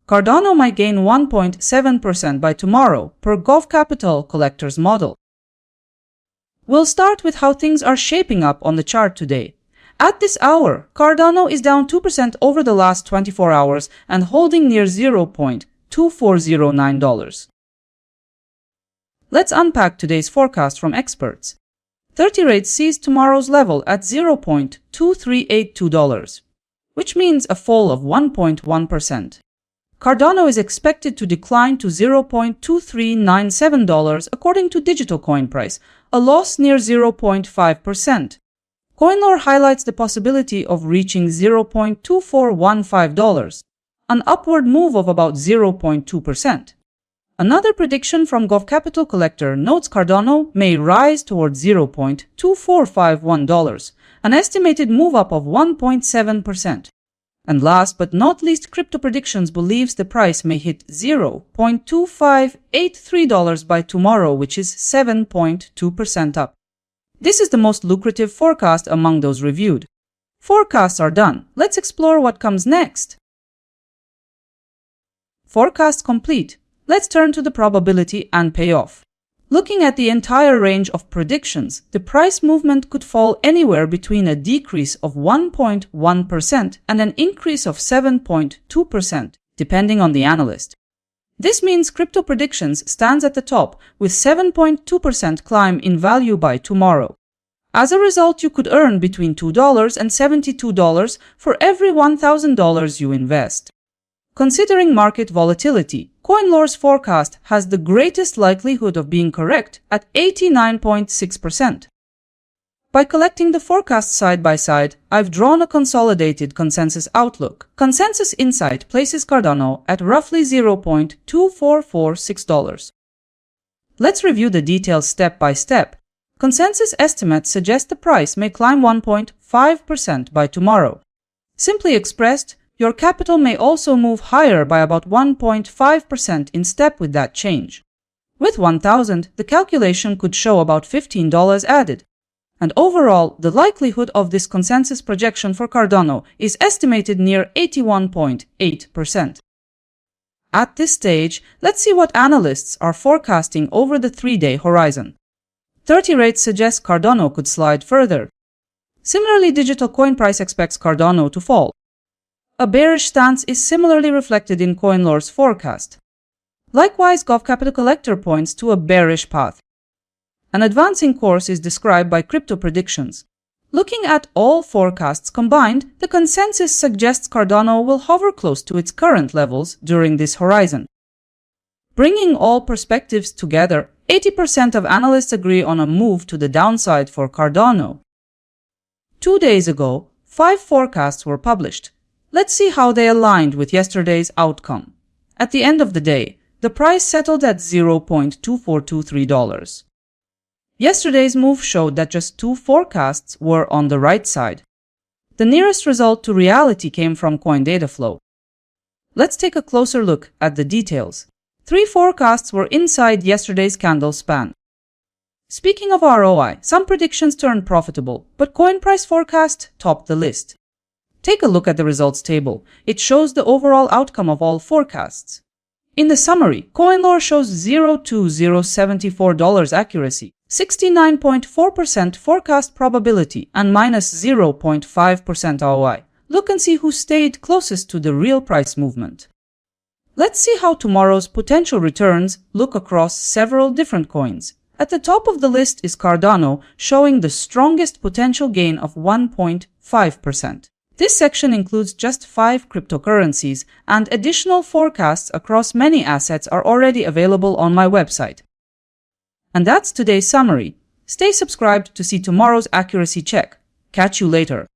Cardano might gain 1.7% by tomorrow, per Gov Capital Collector's model. We'll start with how things are shaping up on the chart today. At this hour, Cardano is down 2% over the last 24 hours and holding near $0.2409. Let's unpack today's forecast from experts. 30 rates sees tomorrow's level at $0.2382, which means a fall of 1.1%. Cardano is expected to decline to $0.2397 according to digital coin price, a loss near 0.5%. CoinLore highlights the possibility of reaching $0.2415, an upward move of about 0.2%. Another prediction from Gov Capital Collector notes Cardano may rise towards $0.2451, an estimated move up of 1.7%. And last but not least, Crypto Predictions believes the price may hit $0.2583 by tomorrow, which is 7.2% up. This is the most lucrative forecast among those reviewed. Forecasts are done. Let's explore what comes next. Forecast complete. Let's turn to the probability and payoff. Looking at the entire range of predictions, the price movement could fall anywhere between a decrease of 1.1% and an increase of 7.2%, depending on the analyst. This means Crypto Predictions stands at the top with 7.2% climb in value by tomorrow. As a result, you could earn between $2 and $72 for every $1,000 you invest. Considering market volatility, CoinLore's forecast has the greatest likelihood of being correct at 89.6%. By collecting the forecasts side by side, I've drawn a consolidated consensus outlook. Consensus Insight places Cardano at roughly $0.2446. Let's review the details step by step. Consensus estimates suggest the price may climb 1.5% by tomorrow. Simply expressed, your capital may also move higher by about 1.5% in step with that change. With 1,000, the calculation could show about $15 added. And overall, the likelihood of this consensus projection for Cardano is estimated near 81.8%. At this stage, let's see what analysts are forecasting over the 3-day horizon. 30 rates suggest Cardano could slide further. Similarly, digital coin price expects Cardano to fall. A bearish stance is similarly reflected in CoinLore's forecast. Likewise, Gov Capital Collector points to a bearish path. An advancing course is described by Crypto Predictions. Looking at all forecasts combined, the consensus suggests Cardano will hover close to its current levels during this horizon. Bringing all perspectives together, 80% of analysts agree on a move to the downside for Cardano. 2 days ago, 5 forecasts were published. Let's see how they aligned with yesterday's outcome. At the end of the day, the price settled at $0.2423. Yesterday's move showed that just 2 forecasts were on the right side. The nearest result to reality came from CoinDataFlow. Let's take a closer look at the details. 3 forecasts were inside yesterday's candle span. Speaking of ROI, some predictions turned profitable, but coin price forecast topped the list. Take a look at the results table. It shows the overall outcome of all forecasts. In the summary, CoinLore shows $0.2074 accuracy, 69.4% forecast probability, and minus 0.5% ROI. Look and see who stayed closest to the real price movement. Let's see how tomorrow's potential returns look across several different coins. At the top of the list is Cardano, showing the strongest potential gain of 1.5%. This section includes just 5 cryptocurrencies, and additional forecasts across many assets are already available on my website. And that's today's summary. Stay subscribed to see tomorrow's accuracy check. Catch you later.